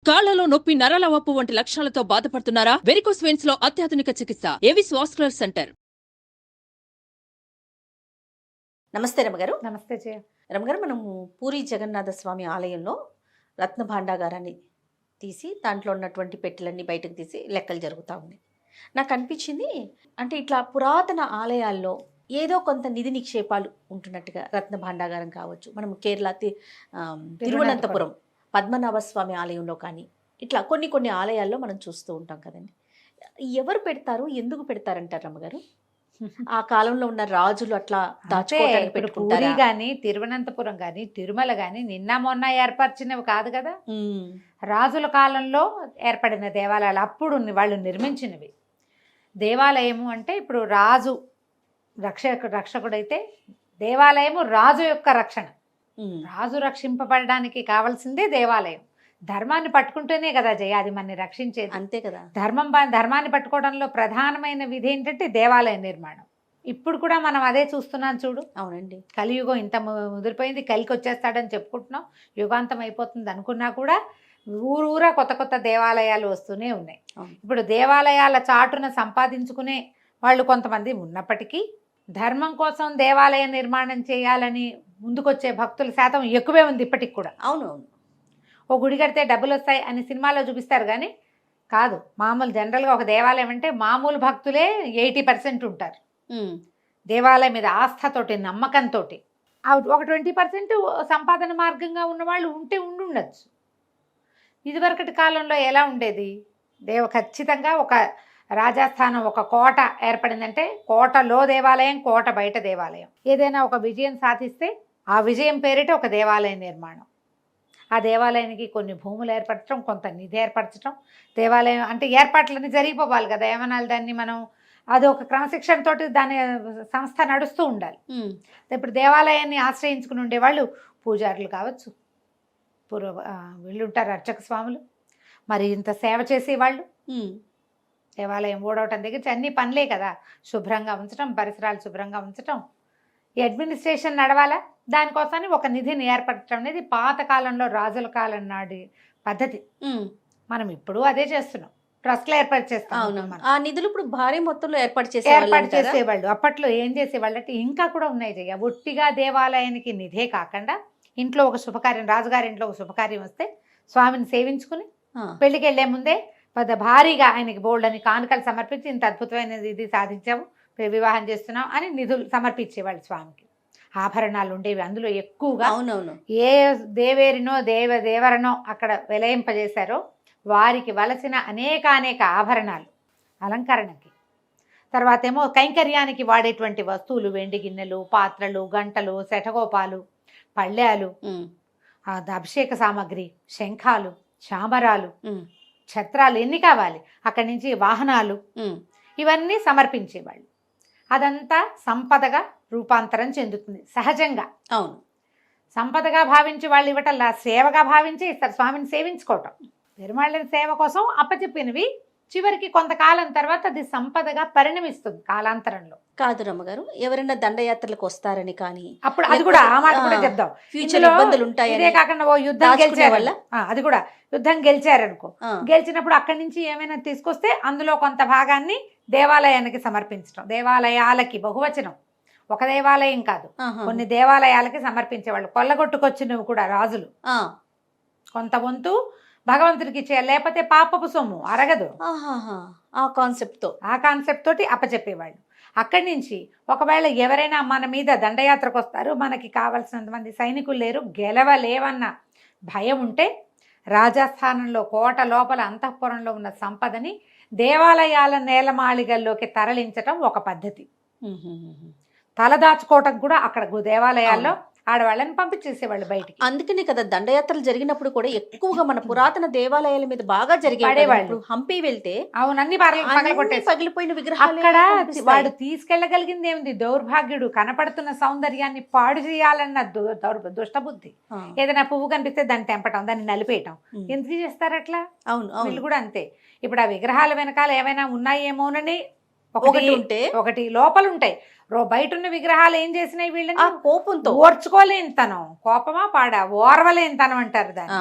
కాళ్లలో నొప్పి, నరాల వాపు వంటి లక్షణాలతో బాధపడుతున్నారా? వెరికోస్ వెయిన్స్ లో అత్యాధునిక చికిత్స ఏవిస్ వాస్కులర్ సెంటర్. నమస్తే రమగారు. నమస్తే జయ. రమగారు, మనము పూరి జగన్నాథ స్వామి ఆలయంలో రత్న భాండాగారాన్ని తీసి దాంట్లో ఉన్నటువంటి పెట్టెలన్నీ బయటకు తీసి లెక్కలు జరుగుతూ ఉన్నాయి. నాకు అనిపించింది, అంటే ఇట్లా పురాతన ఆలయాల్లో ఏదో కొంత నిధి నిక్షేపాలు ఉంటున్నట్టుగా రత్న భాండాగారం కావచ్చు, మనం కేరళ తిరువనంతపురం పద్మనాభ స్వామి ఆలయంలో కానీ ఇట్లా కొన్ని ఆలయాల్లో మనం చూస్తూ ఉంటాం కదండి. ఎవరు పెడతారు, ఎందుకు పెడతారంటారు రమ్మగారు? ఆ కాలంలో ఉన్న రాజులు అట్లా దాచుకోవడానికి పెట్టుకుంటారా? పూరి గాని, తిరువనంతపురం గాని, తిరుమల గాని నిన్న మొన్న ఏర్పరిచినవి కాదు కదా. రాజుల కాలంలో ఏర్పడిన దేవాలయాలు, అప్పుడు వాళ్ళు నిర్మించినవి. దేవాలయము అంటే ఇప్పుడు రాజు రక్షకుడైతే దేవాలయము రాజు యొక్క రక్షణ. రాజు రక్షింపబడడానికి కావాల్సిందే దేవాలయం. ధర్మాన్ని పట్టుకుంటేనే కదా జయ అది మనని రక్షించేది. అంతే కదా. ధర్మాన్ని పట్టుకోవడంలో ప్రధానమైన విధి ఏంటంటే దేవాలయ నిర్మాణం. ఇప్పుడు కూడా మనం అదే చూస్తున్నాం చూడు. అవునండి. కలియుగం ఇంత ముదిరిపోయింది, కలికి వచ్చేస్తాడని చెప్పుకుంటున్నాం, యుగాంతం అయిపోతుంది అనుకున్నా కూడా ఊరూరా కొత్త దేవాలయాలు వస్తూనే ఉన్నాయి. ఇప్పుడు దేవాలయాల చాటున సంపాదించుకునే వాళ్ళు కొంతమంది ఉన్నప్పటికీ ధర్మం కోసం దేవాలయ నిర్మాణం చేయాలని ముందుకొచ్చే భక్తుల శాతం ఎక్కువే ఉంది ఇప్పటికి కూడా. అవునవును. ఓ గుడి కడితే డబ్బులు వస్తాయి అని సినిమాలో చూపిస్తారు కానీ కాదు. మామూలు జనరల్గా ఒక దేవాలయం అంటే మామూలు భక్తులే 80% ఉంటారు. దేవాలయం మీద ఆస్థతోటి, నమ్మకంతో. ఒక 20% సంపాదన మార్గంగా ఉన్నవాళ్ళు ఉండుండొచ్చు. ఇదివరకటి కాలంలో ఎలా ఉండేది? ఖచ్చితంగా ఒక రాజస్థానం ఒక కోట ఏర్పడిందంటే కోటలో దేవాలయం, కోట బయట దేవాలయం. ఏదైనా ఒక విజయం సాధిస్తే ఆ విజయం పేరిట ఒక దేవాలయ నిర్మాణం. ఆ దేవాలయానికి కొన్ని భూములు ఏర్పరచడం, కొంత నిధి ఏర్పరచడం. దేవాలయం అంటే ఏర్పాట్లన్నీ జరిగిపోవాలి కదా. ఏమనాలి దాన్ని మనం, అది ఒక క్రమశిక్షణ తోటి దాని సంస్థ నడుస్తూ ఉండాలి. ఇప్పుడు దేవాలయాన్ని ఆశ్రయించుకుని ఉండేవాళ్ళు పూజారులు కావచ్చు, వీళ్ళు ఉంటారు అర్చక స్వాములు, మరి ఇంత సేవ చేసేవాళ్ళు. దేవాలయం ఓడవటం దగ్గర అన్ని పనులే కదా. శుభ్రంగా ఉంచడం, పరిసరాలు శుభ్రంగా ఉంచడం, ఈ అడ్మినిస్ట్రేషన్ నడవాలా, దానికోసాన్ని ఒక నిధిని ఏర్పరచడం అనేది పాతకాలంలో రాజుల కాలం నాటి పద్ధతి. మనం ఇప్పుడు అదే చేస్తున్నాం, ట్రస్ట్లు ఏర్పరిచేస్తాం. ఆ నిధులు ఇప్పుడు భారీ మొత్తంలో ఏర్పాటు చేసేవాళ్ళు. అప్పట్లో ఏం చేసేవాళ్ళు అంటే ఇంకా కూడా ఉన్నాయి జయ. ఒట్టిగా దేవాలయానికి నిధే కాకుండా ఇంట్లో ఒక శుభకార్యం, రాజుగారి ఇంట్లో ఒక శుభకార్యం వస్తే స్వామిని సేవించుకుని పెళ్లికి వెళ్లే ముందే భారీగా ఆయనకి బోల్డని కానుకలు సమర్పించి ఇంత అద్భుతమైన ఇది సాధించాము, వివాహం చేస్తున్నాం అని నిధులు సమర్పించేవాళ్ళు స్వామికి. ఆభరణాలు ఉండేవి అందులో ఎక్కువగా. అవునవును. ఏ దేవేరినో దేవరనో అక్కడ విలయింపజేశారో వారికి వలసిన అనేక ఆభరణాలు అలంకరణకి. తర్వాత ఏమో కైంకర్యానికి వాడేటువంటి వస్తువులు, వెండి గిన్నెలు, పాత్రలు, గంటలు, శఠగోపాలు, పళ్ళాలు, అభిషేక సామాగ్రి, శంఖాలు, చామరాలు, ఛత్రాలు, ఎన్ని కావాలి అక్కడి నుంచి వాహనాలు, ఇవన్నీ సమర్పించేవాళ్ళు. అదంతా సంపదగా రూపాంతరం చెందుతుంది సహజంగా. అవును. సంపదగా భావించి వాళ్ళు ఇవ్వటల్లా సేవగా భావించి ఇస్తారు. స్వామిని సేవించుకోవటం, పెరుమాళ్ళని సేవ కోసం అప్పచెప్పినవి చివరికి కొంతకాలం తర్వాత అది సంపదగా పరిణమిస్తుంది కాలాంతరంలో. కాదు రమ్మగారు, ఎవరైనా దండయాత్రలకు వస్తారని కానీ అప్పుడు అది కూడా ఆ మాట కూడా చెప్దాం. ఫ్యూచర్ ఇబ్బందులు ఉంటాయి. ఇదే కాకుండా ఓ యుద్ధం గెలిచే వల్ల అది కూడా యుద్ధం గెలిచారనుకో, గెలిచినప్పుడు అక్కడి నుంచి ఏమైనా తీసుకొస్తే అందులో కొంత భాగాన్ని దేవాలయానికి సమర్పించడం. దేవాలయాలకి బహువచనం, ఒక దేవాలయం కాదు, కొన్ని దేవాలయాలకి సమర్పించేవాళ్ళు. కొల్లగొట్టుకొచ్చినవి కూడా రాజులు కొంత వంతు భగవంతుడికి ఇచ్చే, లేకపోతే పాపపు సొమ్ము అరగదు. ఆ కాన్సెప్ట్ తోటి అప్పచెప్పేవాళ్ళు. అక్కడి నుంచి ఒకవేళ ఎవరైనా మన మీద దండయాత్రకు వస్తారు, మనకి కావలసినంత మంది సైనికులు లేరు, గెలవలేవన్న భయం ఉంటే రాజస్థానంలో కోట లోపల అంతఃపురంలో ఉన్న సంపదని దేవాలయాల నేలమాళిగల్లోకి తరలించటం ఒక పద్ధతి. తలదాచుకోవటం కూడా అక్కడ దేవాలయాల్లో ఆడవాళ్ళని పంపించేసేవాళ్ళు బయటికి. అందుకనే కదా దండయాత్రలు జరిగినప్పుడు కూడా ఎక్కువగా మన పురాతన దేవాలయాల మీద బాగా జరిగేవాళ్ళు. హంపి వెళ్తే అవునన్ని పగిలిపోయిన విగ్రహాలు. అక్కడ వాడు తీసుకెళ్లగలిగింది ఏముంది? దౌర్భాగ్యుడు కనపడుతున్న సౌందర్యాన్ని పాడు చేయాలన్న దుష్టబుద్ధి. ఏదైనా పువ్వు కనిపిస్తే దాన్ని తెంపటం, దాన్ని నలిపేయటం. ఎందుకు చేస్తారు అట్లా? అవును, వీళ్ళు కూడా అంతే. ఇప్పుడు ఆ విగ్రహాల వెనకాల ఏమైనా ఉన్నాయేమోనని ఒకటి లోపల ఉంటాయి. బయట ఉన్న విగ్రహాలు ఏం చేసినాయి? వీళ్ళని కోపంతో ఓర్చుకోలేని తనం, కోపమా పాడా ఓర్వలేని తనం అంటారు దాన్ని.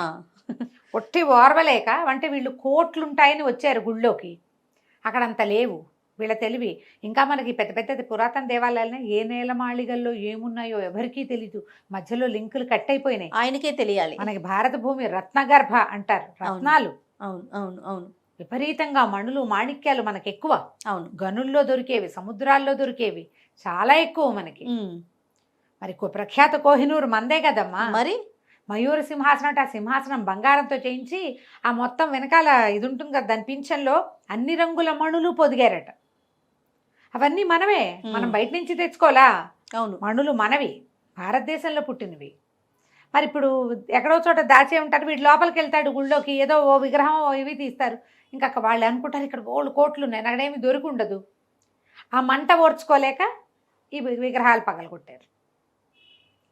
ఒట్టి ఓర్వలేక అంటే వీళ్ళు కోట్లుంటాయని వచ్చారు గుళ్ళోకి, అక్కడ అంత లేవు వీళ్ళ తెలివి. ఇంకా మనకి పెద్ద పెద్ద పురాతన దేవాలయాలనే ఏ నేలమాళిగల్లో ఏమున్నాయో ఎవరికీ తెలీదు, మధ్యలో లింకులు కట్ అయిపోయినాయి. ఆయనకే తెలియాలి. మనకి భారత భూమి రత్నగర్భ అంటారు, రత్నాలు అవును అవును అవును విపరీతంగా, మణులు మాణిక్యాలు మనకి ఎక్కువ. అవును. గనుల్లో దొరికేవి, సముద్రాల్లో దొరికేవి చాలా ఎక్కువ మనకి. మరి ప్రఖ్యాత కోహినూరు మందే కదమ్మా. మరి మయూర సింహాసనం అంటే ఆ సింహాసనం బంగారంతో చేయించి ఆ మొత్తం వెనకాల ఇది ఉంటుంది కదా దాని పింఛన్లో అన్ని రంగుల మణులు పొదిగారట. అవన్నీ మనమే, మనం బయట నుంచి తెచ్చుకోవాలా. అవును, మణులు మనవి, భారతదేశంలో పుట్టినవి. మరి ఇప్పుడు ఎక్కడో చోట దాచే ఉంటారు, వీటి లోపలికి వెళ్తాడు గుళ్ళోకి, ఏదో ఓ విగ్రహం ఇవి తీస్తారు, ఇంకా వాళ్ళు అనుకుంటారు ఇక్కడ బోళ్ళు కోట్లు ఉన్నాయి, అక్కడేమి దొరికి ఉండదు. ఆ మంట ఓర్చుకోలేక ఈ విగ్రహాలు పగలగొట్టారు.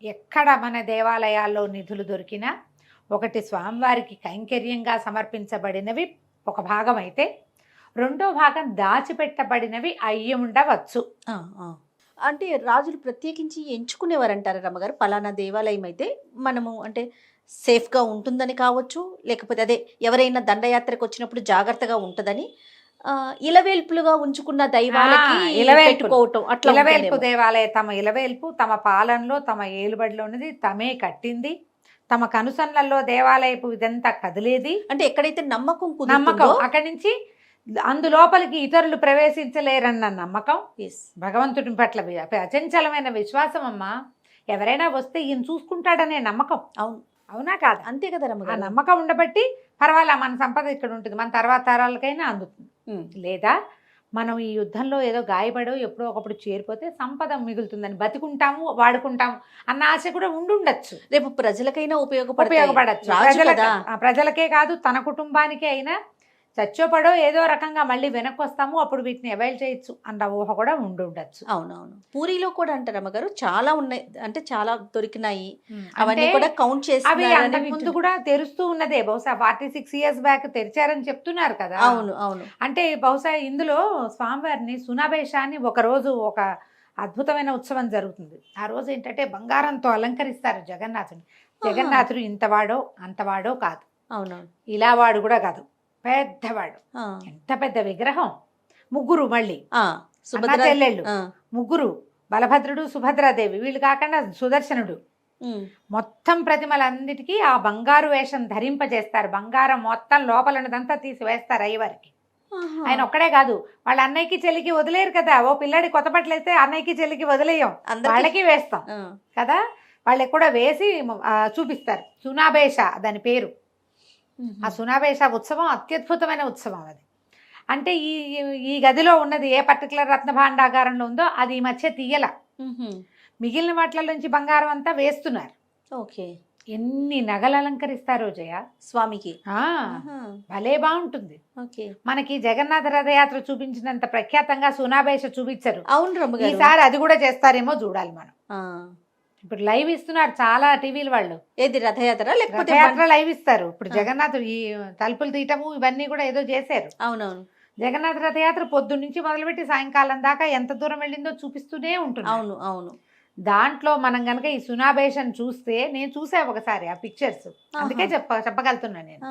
ఎక్కడ మన దేవాలయాల్లో నిధులు దొరికినా ఒకటి స్వామివారికి కైంకర్యంగా సమర్పించబడినవి ఒక భాగం అయితే, రెండో భాగం దాచిపెట్టబడినవి అయ్యి ఉండవచ్చు. అంటే రాజులు ప్రత్యేకించి ఎంచుకునేవారంటారా రమ్మగారు, పలానా దేవాలయం అయితే మనము అంటే సేఫ్గా ఉంటుందని కావచ్చు, లేకపోతే అదే ఎవరైనా దండయాత్రకు వచ్చినప్పుడు జాగ్రత్తగా ఉంటుందని ఇలవేల్పులుగా ఉంచుకున్న దైవాలకి పెట్టుకోవటం అట్లా. ఇలవేల్పు దేవాలయ తమ ఇలవేల్పు తమ పాలనలో తమ ఏలుబడిలో ఉన్నది తమే కట్టింది, తమ కనుసన్నల్లో దేవాలయపు ఇదంతా కదిలేది. అంటే ఎక్కడైతే నమ్మకం అక్కడి నుంచి అందులోపలికి ఇతరులు ప్రవేశించలేరన్న నమ్మకం, భగవంతుడి పట్ల అచంచలమైన విశ్వాసం అమ్మా. ఎవరైనా వస్తే ఈయన చూసుకుంటాడనే నమ్మకం. అవును, అవునా కాదు? అంతే కదా రమ్మ. ఆ నమ్మకం ఉండబట్టి పర్వాలా మన సంపద ఇక్కడ ఉంటుంది, మన తర్వాత తరాలకైనా అందుతుంది. లేదా మనం ఈ యుద్ధంలో ఏదో గాయపడో ఎప్పుడో ఒకప్పుడు చేరిపోతే సంపద మిగులుతుందని బతికుంటాము, వాడుకుంటాము అన్న ఆశ కూడా ఉండుండొచ్చు. రేపు ప్రజలకైనా ఉపయోగపడచ్చు. ప్రజలకే కాదు తన కుటుంబానికే అయినా చచ్చోపడో ఏదో రకంగా మళ్ళీ వెనక్కి వస్తాము, అప్పుడు వీటిని అవైల్ చేయొచ్చు అన్న ఊహ కూడా ఉండుండొచ్చు. అవునవును. పూరిలో కూడా అంటారు అమ్మగారు చాలా ఉన్నాయి, అంటే చాలా దొరికినాయి, అవన్నీ కూడా కౌంట్ చేసి అవి అంతకు ముందు కూడా తెరుస్తూ ఉన్నదే. బహుశా 46 years బ్యాక్ తెరిచారని చెప్తున్నారు కదా. అవును అవును. అంటే బహుశా ఇందులో స్వామివారిని సునాబేషాన్ని ఒక రోజు ఒక అద్భుతమైన ఉత్సవం జరుగుతుంది. ఆ రోజు ఏంటంటే బంగారంతో అలంకరిస్తారు జగన్నాథుని. జగన్నాథుడు ఇంతవాడో అంతవాడో కాదు. అవునవును. ఇలా వాడు కూడా కాదు, పెద్దవాడు. ఎంత పెద్ద విగ్రహం, ముగ్గురు మళ్ళీ చెల్లెళ్ళు ముగ్గురు, బలభద్రుడు సుభద్రాదేవి, వీళ్ళు కాకుండా సుదర్శనుడు. మొత్తం ప్రతిమలన్నిటికీ ఆ బంగారు వేషం ధరింపజేస్తారు. బంగారం మొత్తం లోపల ఉన్నదంతా తీసి వేస్తారు అయ్యవారికి. ఆయన ఒక్కడే కాదు, వాళ్ళ అన్నయ్యకి చెల్లికి వదిలేరు కదా. ఓ పిల్లాడి కొత్త బట్టలు వేస్తే అన్నయ్యకి చెల్లికి వదిలేయం, వాళ్ళకి వేస్తాం కదా. వాళ్ళకి కూడా వేసి చూపిస్తారు. సునాబేష దాని పేరు. ఆ సునాబేష ఉత్సవం అత్యద్భుతమైన ఉత్సవం అది. అంటే ఈ గదిలో ఉన్నది ఏ పర్టికులర్ రత్న భాండాగారంలో ఉందో అది ఈ మధ్య తీయల, మిగిలిన వాటిల నుంచి బంగారం అంతా వేస్తున్నారు. ఓకే. ఎన్ని నగలు అలంకరిస్తారో జయ స్వామికి, భలే బాగుంటుంది. ఓకే. మనకి జగన్నాథ రథయాత్ర చూపించినంత ప్రఖ్యాతంగా సునాబేష చూపించరు. అవును రమ్మగారు. ఈసారి అది కూడా చేస్తారేమో చూడాలి మనం. ఇప్పుడు లైవ్ ఇస్తున్నారు చాలా టీవీలు వాళ్ళు. ఏది రథయాత్ర లేకపోతే రథయాత్ర లైవ్ ఇస్తారు. ఇప్పుడు జగన్నాథుడు ఈ తలుపులు తీయటము ఇవన్నీ కూడా ఏదో చేశారు. అవునవును. జగన్నాథ రథయాత్ర పొద్దున్న నుంచి మొదలుపెట్టి సాయంకాలం దాకా ఎంత దూరం వెళ్ళిందో చూపిస్తూనే ఉంటుంది. అవును అవును. దాంట్లో మనం గనక ఈ సునాబేషన్ చూస్తే, నేను చూసా ఒకసారి ఆ పిక్చర్స్, అందుకే చెప్పగలుగుతున్నాను నేను.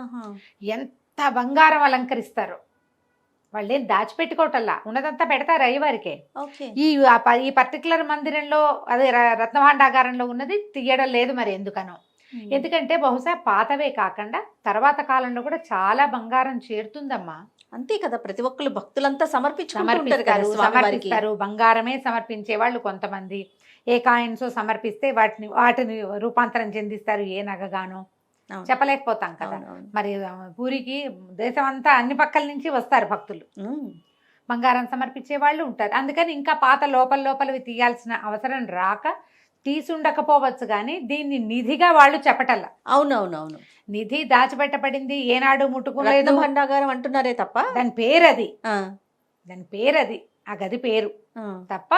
ఎంత బంగారం అలంకరిస్తారో. వాళ్ళేం దాచిపెట్టుకోవటల్లా, ఉన్నదంతా పెడతారు అయ్యవారికే. ఈ పర్టికులర్ మందిరంలో అదే రత్నభాండాగారంలో ఉన్నది తీయడం లేదు మరి ఎందుకనో. ఎందుకంటే బహుశా పాతవే కాకుండా తర్వాత కాలంలో కూడా చాలా బంగారం చేరుతుందమ్మా. అంతే కదా, ప్రతి ఒక్కరు భక్తులంతా సమర్పిస్తారు. బంగారమే సమర్పించే వాళ్ళు కొంతమంది ఏ కాయిన్స్ సమర్పిస్తే వాటిని రూపాంతరం చెందిస్తారు ఏ నగగానో, చెప్పలేకపోతాం కదా. మరి పూరికి దేశం అంతా అన్ని పక్కల నుంచి వస్తారు భక్తులు, బంగారం సమర్పించే వాళ్ళు ఉంటారు. అందుకని ఇంకా పాత లోపలవి తీయాల్సిన అవసరం రాక తీసుండకపోవచ్చు, కానీ దీన్ని నిధిగా వాళ్ళు చెప్పటల్లా. అవునవునవును. నిధి దాచిపెట్టబడింది, ఏనాడు ముట్టుకోలేదు భండాగారం అంటున్నారే తప్ప దాని పేరది ఆ గది పేరు తప్ప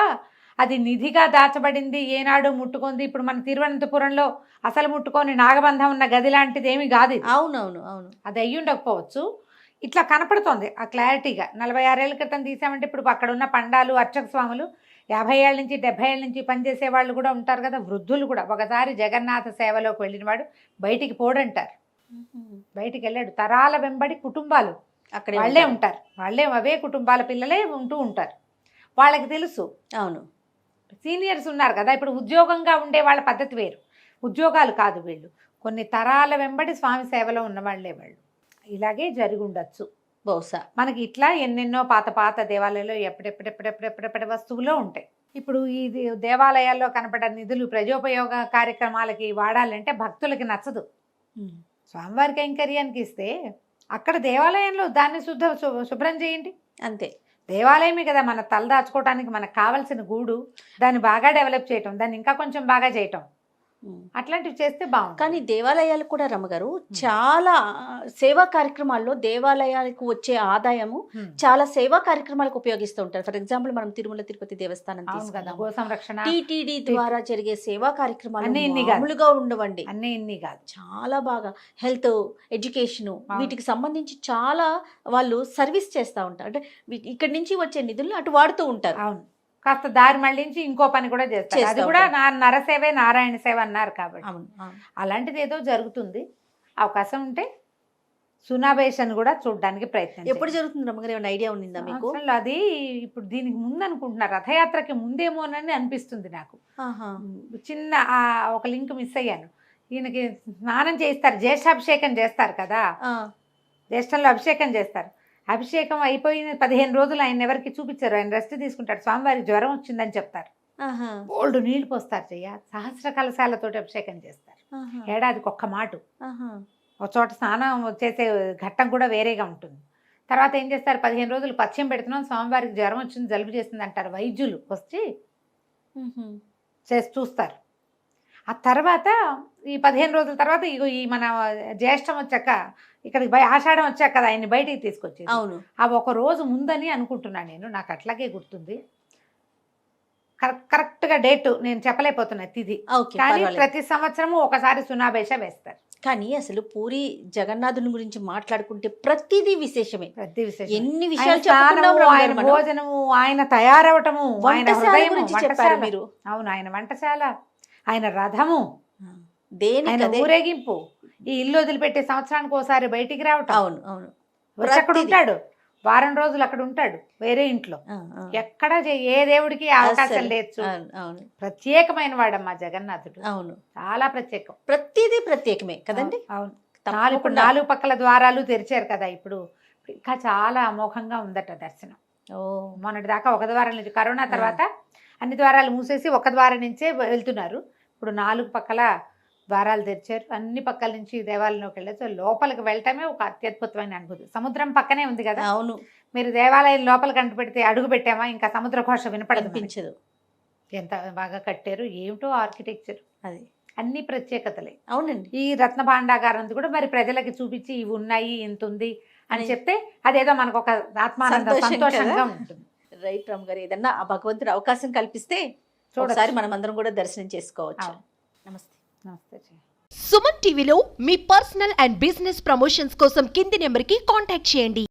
అది నిధిగా దాచబడింది, ఏనాడు ముట్టుకుంది. ఇప్పుడు మన తిరువనంతపురంలో అసలు ముట్టుకొని నాగబంధం ఉన్న గది లాంటిది ఏమి కాదు. అవునవును అవును. అది అయ్యి ఉండకపోవచ్చు. ఇట్లా కనపడుతోంది ఆ క్లారిటీగా. 46 ఏళ్ల క్రితం తీసామంటే ఇప్పుడు అక్కడ ఉన్న పండాలు అర్చక స్వాములు 50 ఏళ్ళ నుంచి 70 ఏళ్ళ నుంచి పనిచేసే వాళ్ళు కూడా ఉంటారు కదా, వృద్ధులు కూడా. ఒకసారి జగన్నాథ సేవలోకి వెళ్ళిన వాడు బయటికి పోడంటారు. బయటికి వెళ్ళాడు. తరాల వెంబడి కుటుంబాలు అక్కడే వాళ్ళే ఉంటారు. వాళ్ళే అవే కుటుంబాల పిల్లలే ఉంటూ ఉంటారు. వాళ్ళకి తెలుసు. అవును. సీనియర్స్ ఉన్నారు కదా, ఇప్పుడు ఉద్యోగంగా ఉండే వాళ్ళ పద్ధతి వేరు, ఉద్యోగాలు కాదు వీళ్ళు, కొన్ని తరాల వెంబడి స్వామి సేవలో ఉన్న వాళ్ళే వాళ్ళు. ఇలాగే జరిగి ఉండొచ్చు బహుశా. మనకి ఇట్లా ఎన్నెన్నో పాత పాత దేవాలయాల్లో ఎప్పుడెప్పుడెప్పుడెప్పుడెప్పుడెప్పుడెప్పుడే వస్తువులు ఉంటాయి. ఇప్పుడు ఈ దేవాలయాల్లో కనపడే నిధులు ప్రజోపయోగ కార్యక్రమాలకి వాడాలంటే భక్తులకి నచ్చదు. స్వామివారి కైంకర్యానికి ఇస్తే అక్కడ దేవాలయంలో దాన్ని శుభ్రం చేయండి అంతే. దేవాలయమే కదా మన తల దాచుకోవడానికి మనకు కావాల్సిన గూడు, దాన్ని బాగా డెవలప్ చేయటం, దాన్ని ఇంకా కొంచెం బాగా చేయటం, అట్లాంటివి చేస్తే బాగుంది. కానీ దేవాలయాలు కూడా రమ్మగారు చాలా సేవా కార్యక్రమాల్లో దేవాలయాలకు వచ్చే ఆదాయము చాలా సేవా కార్యక్రమాలకు ఉపయోగిస్తూ ఉంటారు. ఫర్ ఎగ్జాంపుల్ మనం తిరుమల తిరుపతి దేవస్థానం తీసుకుందాం, గో సంరక్షణ, టీటీడీ ద్వారా జరిగే సేవా కార్యక్రమాలు మామూలుగా ఉండవండి. అన్నీ ఇన్ని కాదు, చాలా బాగా హెల్త్, ఎడ్యుకేషన్ వీటికి సంబంధించి చాలా వాళ్ళు సర్వీస్ చేస్తూ ఉంటారు. అంటే ఇక్కడి నుంచి వచ్చే నిధులను అటు వాడుతూ ఉంటారు. అవును, కాస్త దారి మళ్ళించి ఇంకో పని కూడా చేస్తారు. అది కూడా నరసేవే నారాయణ సేవ అన్నారు కాబట్టి అలాంటిది ఏదో జరుగుతుంది. అవకాశం ఉంటే సునాబేషన్ కూడా చూడడానికి ప్రయత్నం. ఎప్పుడు జరుగుతుంది రమ్మగారు, ఏమైనా ఐడియా ఉందా మీకు? అసలు అది ఇప్పుడు దీనికి ముందు అనుకుంటున్నారు, రథయాత్రకి ముందేమోనని అనిపిస్తుంది నాకు. చిన్న ఒక లింక్ మిస్ అయ్యాను. ఈయనకి స్నానం చేస్తారు, జ్యేష్ఠాభిషేకం చేస్తారు కదా, జ్యేష్ఠంలో అభిషేకం చేస్తారు. అభిషేకం అయిపోయిన 15 రోజులు ఆయన ఎవరికి చూపించారు, ఆయన రెస్ట్ తీసుకుంటాడు. స్వామివారికి జ్వరం వచ్చిందని చెప్తారు, బోల్డ్ నీళ్లు పోస్తారు, సహస్ర కలశాలతోటి అభిషేకం చేస్తారు. ఏడాదికి ఒక్క మాట, ఒక చోట స్నానం చేసే ఘట్టం కూడా వేరేగా ఉంటుంది. తర్వాత ఏం చేస్తారు, 15 రోజులు పథ్యం పెడుతున్నాం, స్వామివారికి జ్వరం వచ్చింది, జలుబు చేస్తుంది అంటారు. వైద్యులు వచ్చి చేసి చూస్తారు. ఆ తర్వాత ఈ 15 రోజుల తర్వాత ఈ మన జ్యేష్ఠం వచ్చాక, ఇక్కడికి ఆషాఢం వచ్చాక కదా ఆయన్ని బయటికి తీసుకొచ్చేది. అవును, అవి ఒక రోజు ముందని అనుకుంటున్నాను నేను, నాకు అట్లాగే గుర్తుంది. కరెక్ట్గా డేటు నేను చెప్పలేకపోతున్నా తిది, కానీ ప్రతి సంవత్సరము ఒకసారి సునాబేష వేస్తారు. కానీ అసలు పూరి జగన్నాథుని గురించి మాట్లాడుకుంటే ప్రతిదీ విశేషమే. ప్రతి విశేషం, ఎన్ని విషయాలు, ఆయన భోజనము, ఆయన తయారవటము, ఆయన హృదయం గురించి చెప్పారు మీరు. అవును, ఆయన వంటశాల, ఆయన రథము, ఆయన ఊరేగింపు, ఈ ఇల్లు వదిలిపెట్టే సంవత్సరానికి ఒకసారి బయటికి రావటం. అవును అవును, అక్కడ ఉంటాడు, వారం రోజులు అక్కడ ఉంటాడు వేరే ఇంట్లో. ఎక్కడ ఏ దేవుడికి అవకాశం లేదు. ప్రత్యేకమైన వాడమ్మా జగన్నాథుడు. అవును, చాలా ప్రత్యేకం, ప్రతిదీ ప్రత్యేకమే కదండి. అవును, ఇప్పుడు 4 పక్కల ద్వారాలు తెరిచారు కదా, ఇప్పుడు ఇంకా చాలా అమోఘంగా ఉందట దర్శనం. మొన్నటి దాకా ఒక ద్వారం నుంచి, కరోనా తర్వాత అన్ని ద్వారాలు మూసేసి ఒక ద్వారం నుంచే వెళ్తున్నారు. ఇప్పుడు 4 పక్కల ద్వారాలు తెరిచారు, అన్ని పక్కల నుంచి దేవాలయంలోకి వెళ్ళచ్చు. లోపలికి వెళ్ళటమే ఒక అత్యద్భుతమైన అనుభూతి. సముద్రం పక్కనే ఉంది కదా. అవును, మీరు దేవాలయం లోపలికి అంటు పెడితే అడుగు పెట్టామా ఇంకా సముద్ర ఘోష వినపడనిపించదు. ఎంత బాగా కట్టారు, ఏమిటో ఆర్కిటెక్చర్, అది అన్ని ప్రత్యేకతలే. అవునండి, ఈ రత్న భాండాగారం కూడా మరి ప్రజలకి చూపించి ఇవి ఉన్నాయి ఇంత ఉంది అని చెప్తే అదేదో మనకు ఒక ఆత్మానందం, సంతోషంగా ఉంటుంది. రైట్ రామ్ గారు, ఏదన్నా ఆ భగవంతుడు అవకాశం కల్పిస్తే ఒకసారి మనం అందరం కూడా దర్శనం చేసుకోవచ్చు. నమస్తే. నమస్తే. సుమన్ టీవీలో మీ పర్సనల్ అండ్ బిజినెస్ ప్రమోషన్స్ కోసం కింది నెంబర్కి కాంటాక్ట్ చేయండి.